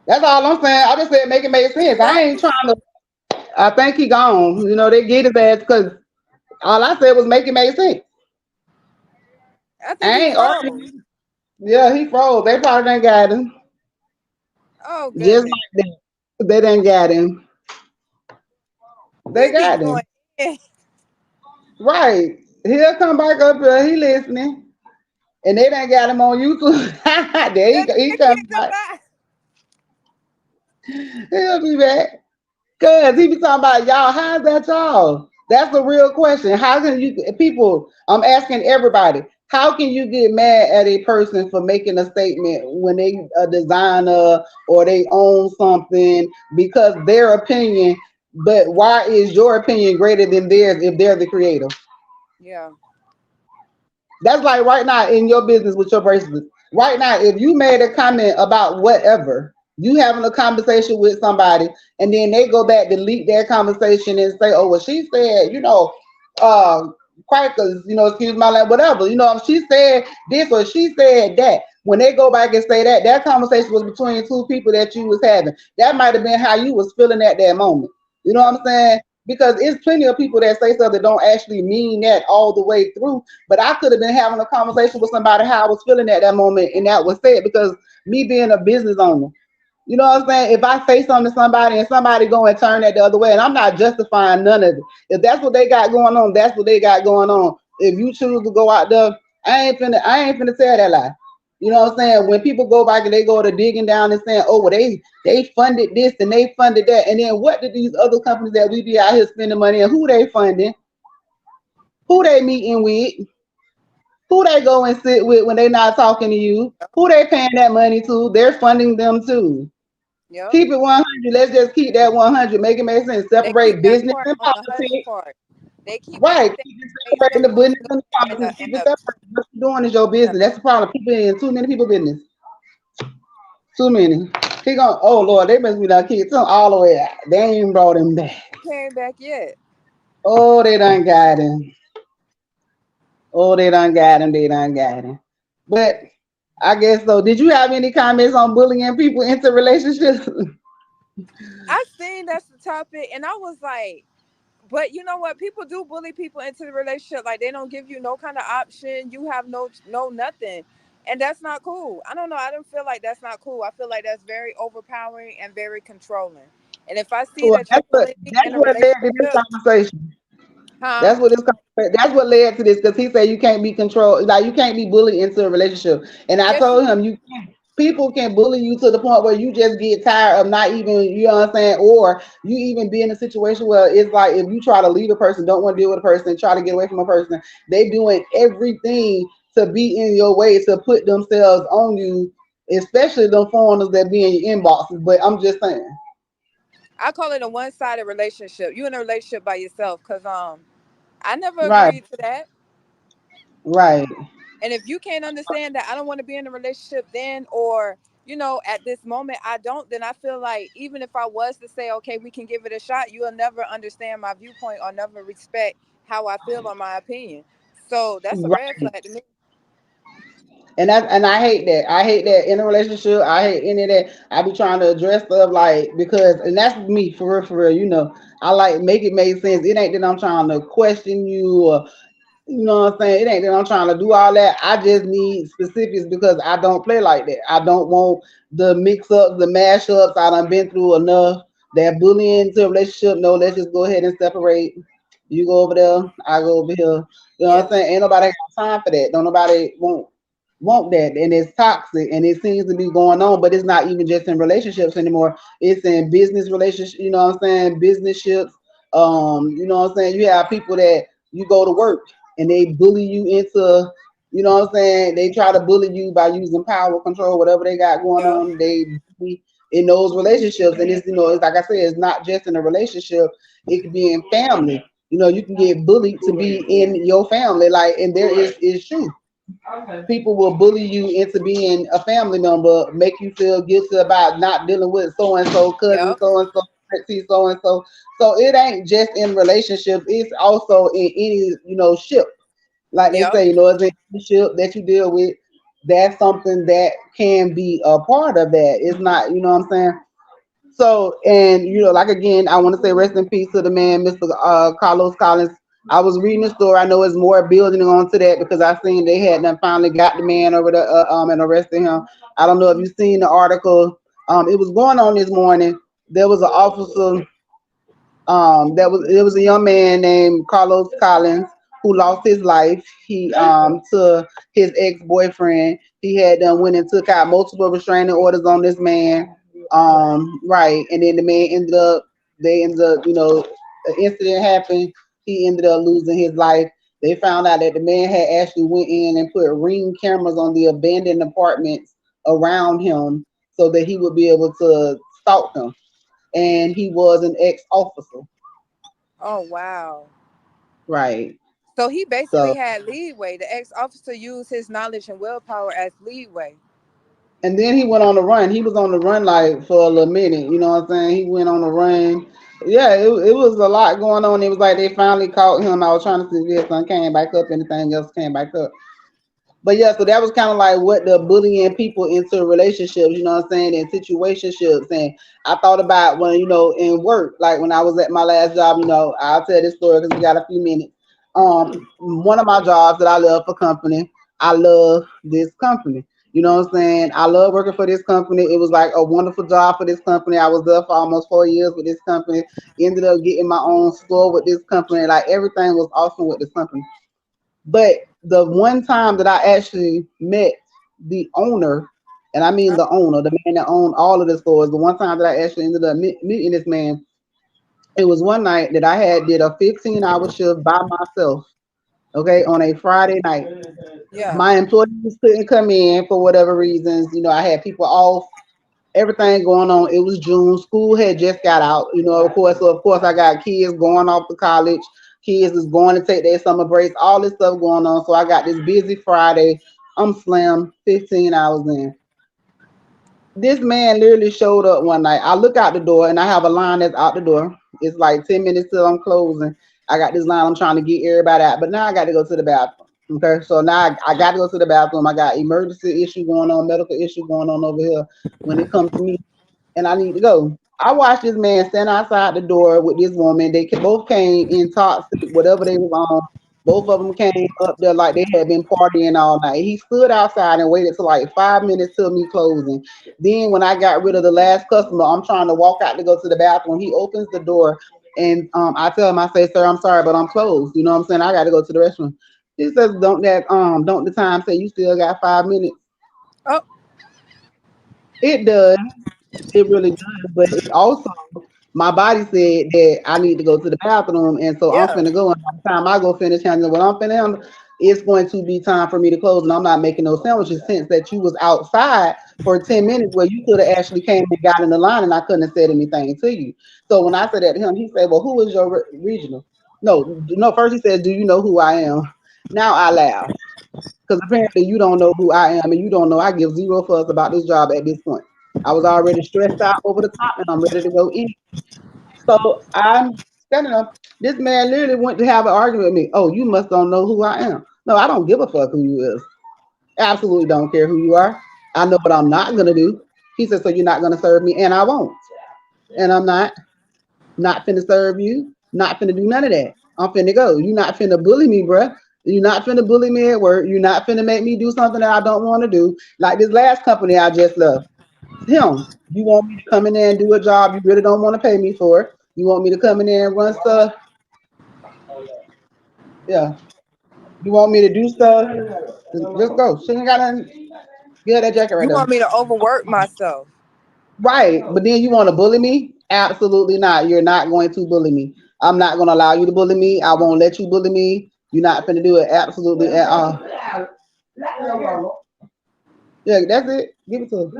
That's all I'm saying. I just said make it make He sense. I left. ain't trying to. I think he gone. You know, they get his ass because all I said was make it make sense. I think I he ain't froze. arguing. Yeah, he froze. They probably done got him. Oh Just goodness. like that. They done got him. They He be got going him. in. Right. He'll come back up here. He listening. And they done got him on YouTube. There he And go. He they coming kicked him back. back. He'll be back. Cause he be talking about y'all. How's that y'all? That's the real question. How can you people? I'm asking everybody. How can you get mad at a person for making a statement when they a designer or they own something because their opinion? But why is your opinion greater than theirs if they're the creator? Yeah. That's like right now in your business with your bracelets. Right now, if you made a comment about whatever, you having a conversation with somebody, and then they go back, delete that conversation, and say, "Oh, well, she said, uh, crackers, excuse my language, whatever, she said this or she said that." When they go back and say that, that conversation was between two people that you was having. That might have been how you was feeling at that moment. You know Yeah. what I'm saying? Because it's plenty of people that say stuff that don't actually mean that all the way through, but I could have been having a conversation with somebody how I was feeling at that moment, and that was said because me being a business owner. You know what I'm saying? If I say something to somebody and somebody go and turn that the other way, and I'm not justifying none of it. If that's what they got going on, that's what they got going on. If you choose to go out there, I ain't finna tell that lie. You know what I'm saying? When people go back and they go to digging down and saying, "Oh, well, they funded this and they funded that," and then what did these other companies that we be out here spending money and who they funding, who they meeting with, who they go and sit with when they not talking to you, who they paying that money to, they're funding them too. Yep. Keep it 100. Let's just keep that 100. Make it make sense. They keep Separate that business part and on the 100 politics. part. They keep Right. everything Keep it based separating the on business good and the and politics. Keep it the separate. What you're doing is your yeah. business. That's the problem. People in too many people business. Too many. He going, oh Lord, they must be done kicked him all the way out. They ain't brought him back. Came back yet. Oh, they done got him. Oh, they done got him. They done got him. But I guess so. Did you have any comments on bullying people into relationships? I seen that's the topic, and I was like, but you know what? People do bully people into the relationship. Like they don't give you no kind of option. You have no nothing, and that's not cool. I don't know. I don't feel like that's not cool. I feel like that's very overpowering and very controlling. And if I see Well, that you're that's what bullying me that's in a what led to this relationship, conversation. huh? That's what led to this because he said you can't be controlled, like you can't be bullied into a relationship. And I Yes, you told can. him you can't. People can bully you to the point where you just get tired of not even, you know what I'm saying, or you even be in a situation where it's like if you try to leave a person, don't want to deal with a person, try to get away from a person, they doing everything to be in your way to put themselves on you, especially the foreigners that be in your inboxes. But I'm just saying, I call it a one-sided relationship. You in a relationship by yourself, cause I never right, agreed to that. right, And if you can't understand that I don't want to be in a relationship then, or at this moment I don't, then I feel like even if I was to say, okay, we can give it a shot, you'll never understand my viewpoint or never respect how I feel or my opinion. So that's a red right. flag to me. And I hate that. I hate that in a relationship. I hate any of that. I be trying to address stuff like because and that's me for real, for real. You know, I like make it make sense. It ain't that I'm trying to question you or you know what I'm saying? It ain't that I'm trying to do all that. I just need specifics because I don't play like that. I don't want the mix ups, the mash ups. I done been through enough. That bullying to a relationship. No, let's just go ahead and separate. You go over there, I go over here. You know what I'm Yeah. saying? Ain't nobody got time for that. Don't nobody want that. And it's toxic and it seems to be going on, but it's not even just in relationships anymore. It's in business relationships, you know what I'm saying? Business ships. You know what I'm saying? You have people that you go to work and they bully you into, you know what I'm saying? They try to bully you by using power, control, whatever they got going Yep. on. They bully in those relationships, and it's you know, it's like I said, it's not just in a relationship. It could be in family. You know, you can get bullied to be in your family, like, and there is truth. People will bully you into being a family member, make you feel guilty about not dealing with so and so, cousin Yep. so and so, auntie so and so. So it ain't just in relationships; it's also in any ship. Like they Yep. say, it's in any ship that you deal with. That's something that can be a part of that. It's not, you know what I'm saying? So, and like again, I want to say rest in peace to the man, Mr. Carlos Collins. I was reading the story. I know it's more building on to that because I seen they had done finally got the man over the and arrested him. I don't know if you've seen the article. It was going on this morning. There was an officer that was it was a young man named Carlos Collins who lost his life. He to his ex boyfriend. He had done went and took out multiple restraining orders on this man. Right, and then the man ended up. They ended up, an incident happened. He ended up losing his life. They found out that the man had actually went in and put ring cameras on the abandoned apartments around him so that he would be able to stalk him. And he was an ex officer. Oh wow. Right. So he basically So, had leeway. The ex officer used his knowledge and willpower as leeway. and then he went on the run. He was on the run like for a little minute. You know what I'm saying? He went on the run. Yeah, it was a lot going on. It was like they finally caught him. I was trying to see if his son came back up. Anything else came back up. But yeah, so that was kind of like what the bullying people into relationships, you know what I'm saying, and situationships. And I thought about when, in work, like when I was at my last job, I'll tell this story because we got a few minutes. One of my jobs that I love for company, I love this company. You know what I'm saying? I love working for this company. It was like a wonderful job for this company. I was there for almost 4 years with this company. Ended up getting my own store with this company. Like everything was awesome with this company. But the one time that I actually met the owner, and I mean Uh, the owner, the man that owned all of the stores, the one time that I actually ended up meeting this man, it was one night that I had did a 15-hour shift by myself, okay, on a Friday night. yeah. My employees couldn't come in for whatever reasons. I had people off, everything going on. It was June. School had just got out, of course. So of course I got kids going off to college. Kids is going to take their summer breaks, all this stuff going on. So I got this busy Friday. I'm slammed 15 hours in. This man literally showed up one night. I look out the door and I have a line that's out the door. It's like 10 minutes till I'm closing. I got this line I'm trying to get everybody out, but now I got to go to the bathroom. Okay, so now I got to go to the bathroom. I got emergency issue going on, medical issue going on over here when it comes to me and I need to go. I watched this man stand outside the door with this woman. Both came intoxicated, whatever they was on. Both of them came up there like they had been partying all night. He stood outside and waited till like 5 minutes till me closing. Then when I got rid of the last customer, I'm trying to walk out to go to the bathroom. He opens the door and I tell him, I say, "Sir, I'm sorry, but I'm closed." You know what I'm saying? I got to go to the restroom. He says, don't the time say you still got 5 minutes?" Oh, It does. It really does, but it also my body said that I need to go to the bathroom, and so I'm yeah. finna go. And by the time I go finish handling what I'm finna handle, it's going to be time for me to close, and I'm not making no sandwiches since that you was outside for 10 minutes where you could have actually came and got in the line, and I couldn't have said anything to you. So when I said that to him, he said, "Well, who is your regional?" No, no. First he said, "Do you know who I am?" Now I laugh because apparently you don't know who I am, and you don't know I give zero fucks about this job at this point. I was already stressed out over the top, and I'm ready to go in. So I'm standing up. This man literally went to have an argument with me. "Oh, you must don't know who I am." No, I don't give a fuck who you is. Absolutely don't care who you are. I know what I'm not gonna do. He said, so you're not gonna serve me, and I won't. And I'm not finna serve you, not finna do none of that. I'm finna go. You not finna bully me, bruh. You not finna bully me at work. You not finna make me do something that I don't want to do. Like this last company I just left. Him, you want me to come in there and do a job you really don't want to pay me for. You want me to come in there and run stuff. Yeah. You want me to do stuff. Just go. She ain't got nothing. Get that jacket right You there. want me to overwork myself? Right. But then you want to bully me? Absolutely not. You're not going to bully me. I'm not going to allow you to bully me. I won't let you bully me. You're not going to do it absolutely at all. Yeah, that's it. Give it to him.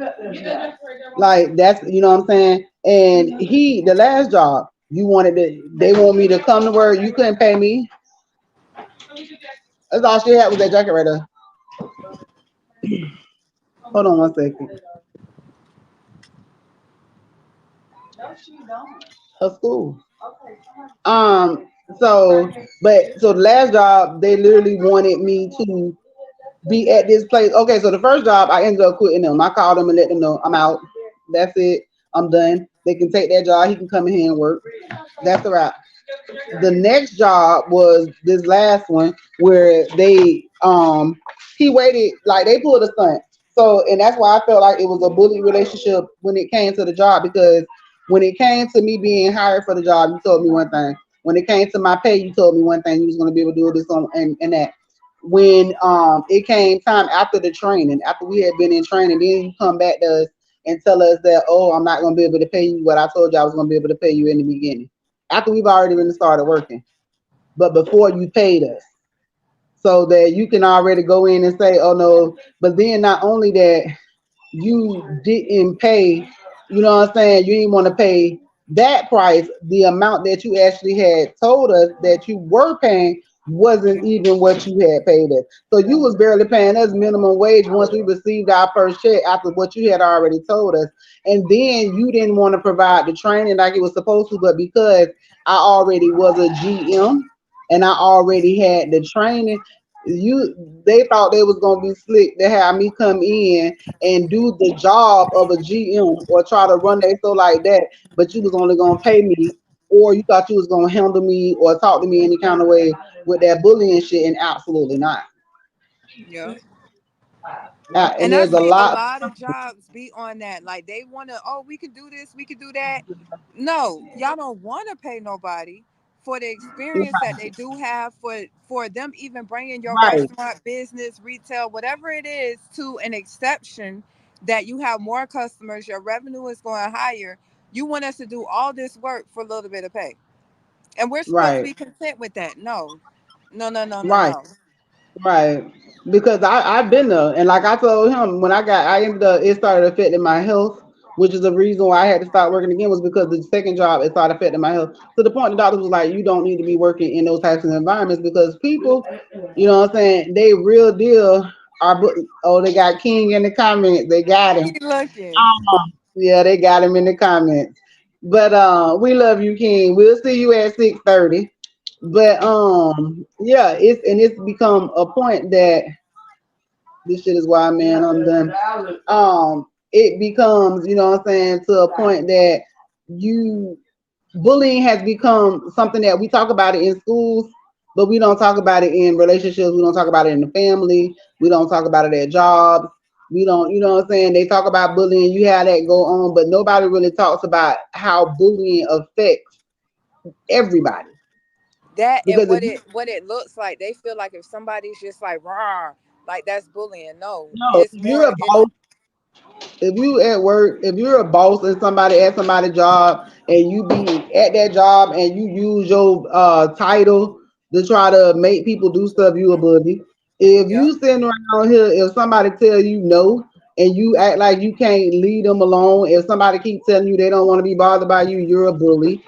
Like that's what I'm saying. And the last job, they want me to come to work. You couldn't pay me. That's all she had was that jacket right there. Hold on one second. Her school. Um. So the last job, they literally wanted me to be at this place. Okay, so the first job, I ended up quitting them. I called them and let them know I'm out. That's it. I'm done. They can take that job. He can come in here and work. That's the wrap. The next job was this last one where he waited, like they pulled a stunt. So and that's why I felt like it was a bully relationship when it came to the job, because when it came to me being hired for the job, you told me one thing. When it came to my pay, you told me one thing. You was gonna be able to do this on and that. When it came time after the training, after we had been in training, then you come back to us and tell us that, oh, I'm not gonna be able to pay you what I told you I was gonna be able to pay you in the beginning. After we've already been started working, but before you paid us, so that you can already go in and say, oh no. But then not only that, you didn't pay, you know what I'm saying? You didn't want to pay that price. The amount that you actually had told us that you were paying wasn't even what you had paid us. So you was barely paying us minimum wage once we received our first check after what you had already told us. And then you didn't want to provide the training like it was supposed to, but because I already was a GM and I already had the training, they thought they was gonna be slick to have me come in and do the job of a GM or try to run their store like that, but you was only gonna pay me, or you thought you was gonna handle me or talk to me any kind of way with that bullying shit, and absolutely not. Yeah. And And I there's a see a lot. lot of jobs be on that. Like they want to, oh, we can do this, we can do that. No, y'all don't want to pay nobody for the experience that they do have for them even bringing your Right, restaurant business, retail, whatever it is to an exception that you have more customers, your revenue is going higher. You want us to do all this work for a little bit of pay. And we're supposed to right, be content with that. No. No, no, no, no, right. no. Right. Because I've been there. And like I told him, I ended up, it started affecting my health, which is the reason why I had to start working again, was because the second job, it started affecting my health. To the point the doctor was like, you don't need to be working in those types of environments because people, you know what I'm saying, they real deal oh, they got King in the comments. They got him. Keep looking. Yeah, they got him in the comments. But we love you, King. We'll see you at 6:30. But yeah, it's become a point that this shit is why, man, I'm done. It becomes, you know what I'm saying, to a point that you bullying has become something that we talk about it in schools, but we don't talk about it in relationships. We don't talk about it in the family. We don't talk about it at jobs. We don't, you know what I'm saying? They talk about bullying, you have that go on, but nobody really talks about how bullying affects everybody. That and Because if what it looks like, they feel like if somebody's just like raw, like that's bullying. No, no, it's more. It's if you at work, if you're a boss and somebody at somebody's job and you be at that job and you use your title to try to make people do stuff, you a bully. If yep, you sitting around here, if somebody tell you no and you act like you can't leave them alone, if somebody keep telling you they don't want to be bothered by you, you're a bully.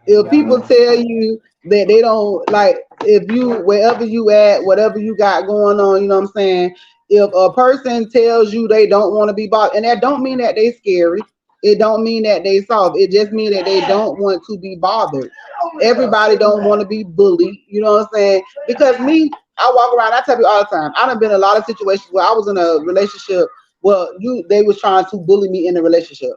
If yep. people tell you that they don't like, if you wherever you at, whatever you got going on, you know what I'm saying, if a person tells you they don't want to be bothered, and that don't mean that they scary, it don't mean that they soft, it just means that they don't want to be bothered. Everybody don't want to be bullied, you know what I'm saying? Because me, I walk around. I tell you all the time. I done been in a lot of situations where I was in a relationship. Well, they was trying to bully me in the relationship.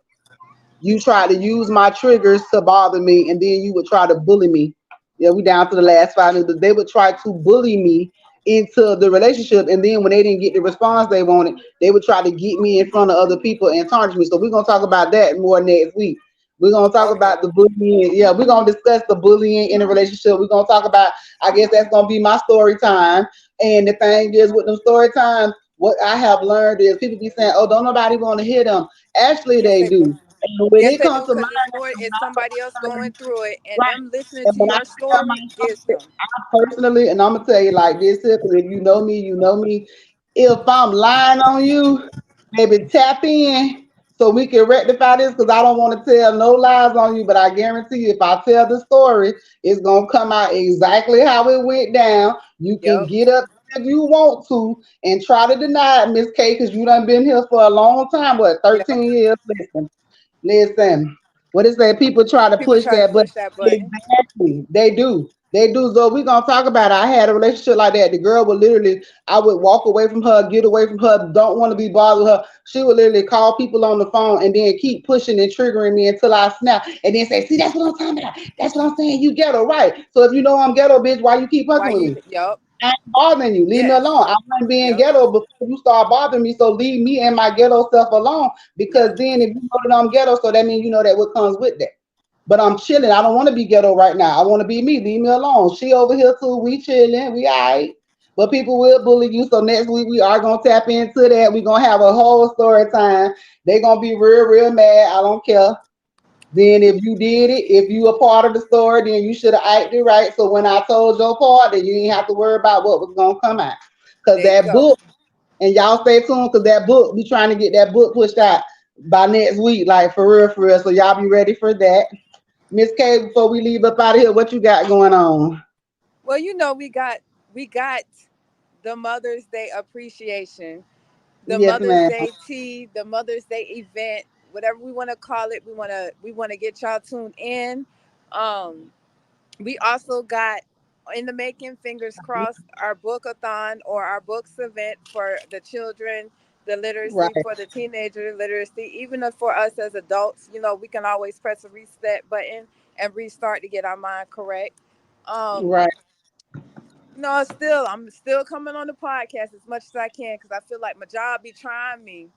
You try to use my triggers to bother me, and then you would try to bully me. Yeah, we down to the last 5 minutes. They would try to bully me into the relationship, and then when they didn't get the response they wanted, they would try to get me in front of other people and tarnish me. So we're gonna talk about that more next week. We're gonna talk Okay. about the bullying. Yeah, we're gonna discuss the bullying in a relationship. We're gonna talk about. I guess that's gonna be my story time. And the thing is, with them story times, what I have learned is people be saying, "Oh, don't nobody want to hear them." Actually, Yes, they they do. do. And when Yes, it they comes do. to Because mine, it's more. when It's somebody else going through it, and right. them listening And to when I your tell story my gets story, them. I personally, and I'm gonna tell you like this, here, 'cause if you know me, you know me. If I'm lying on you, maybe tap in so we can rectify this, because I don't want to tell no lies on you. But I guarantee you, if I tell the story, it's gonna come out exactly how it went down. You can Yep. get up if you want to and try to deny it, Miss K, because you done been here for a long time, what, Yep. 13 years? Listen, what is that? People try to People push try to that, but push that button. exactly, they do. They do. So we're gonna talk about it. I had a relationship like that. The girl would literally, I would walk away from her, get away from her, don't want to be bothered with her. She would literally call people on the phone and then keep pushing and triggering me until I snap. And then say, see, that's what I'm talking about. That's what I'm saying. You ghetto, right? So if you know I'm ghetto, bitch, why you keep Why fucking with you? me? Yep. I ain't bothering you. Leave me Yes. alone. I wasn't being Yep. ghetto before you start bothering me. So leave me and my ghetto self alone. Because Yep. then if you know that I'm ghetto, so that means you know that what comes with that. But I'm chilling. I don't want to be ghetto right now. I want to be me. Leave me alone. She over here too. We chilling. We alright. But people will bully you. So next week we are gonna tap into that. We're gonna have a whole story time. They gonna be real, real mad. I don't care. Then if you did it, if you a part of the story, then you should have acted right. So when I told your part, then you didn't have to worry about what was gonna come out. Cause There you that go. book, and y'all stay tuned, cause that book, we trying to get that book pushed out by next week, like for real, for real. So y'all be ready for that. Miss K, before we leave up out of here, what you got going on? Well, we got the Mother's Day appreciation, the Yes, Mother's ma'am. Day tea, the Mother's Day event, whatever we want to call it. We want to get y'all tuned in. Um, we also got in the making, fingers crossed, our bookathon or our books event for the children, the literacy Right, for the teenager literacy, even for us as adults. We can always press a reset button and restart to get our mind correct. Um, right. no, still, I'm still coming on the podcast as much as I can because I feel like my job be trying me,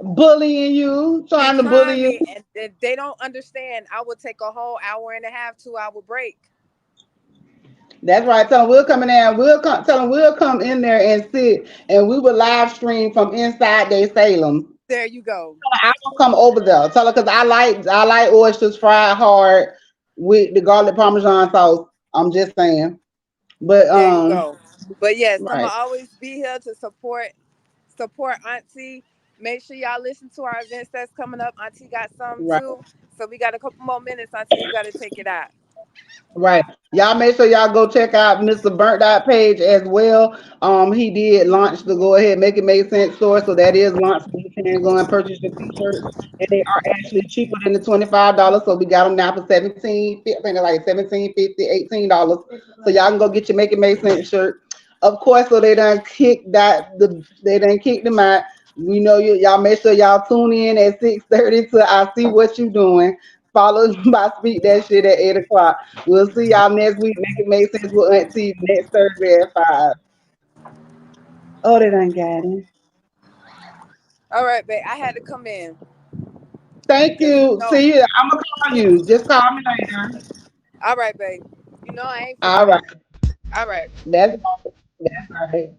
Bullying you, be trying to trying bully you. me, and they don't understand. I would take a whole hour and a half, 2 hour break. That's right. Tell them we'll come in there and we'll come. Tell them we'll come in there and sit, and we will live stream from inside their Salem. There you go. I will come over there. Tell her because I like oysters fried hard with the garlic parmesan sauce. I'm just saying. But There you go. But yes, I'm right, gonna always be here to support Auntie. Make sure y'all listen to our events that's coming up. Auntie got some right. too. So we got a couple more minutes, Auntie. You gotta take it out. Right. Y'all make sure y'all go check out Mr. Burnt Dot page as well. He did launch the Go Ahead Make It Make Sense store. So that is launched. So you can go and purchase your t-shirts. And they are actually cheaper than the $25. So we got them now for 17, I think they're like 17.50, $18. So y'all can go get your Make It Make Sense shirt. Of course, so they done kick them out. We know y'all make sure y'all tune in at 6:30 to I See What You Doing. Followed by Speak That Shit at 8 o'clock. We'll see y'all next week. Make it make sense with Auntie next Thursday at 5. Oh, they done got it. All right, babe. I had to come in Thank because you. See you. I'm going to call you. Just call me later. all right, babe. I ain't All forget. right. All right. That's all right.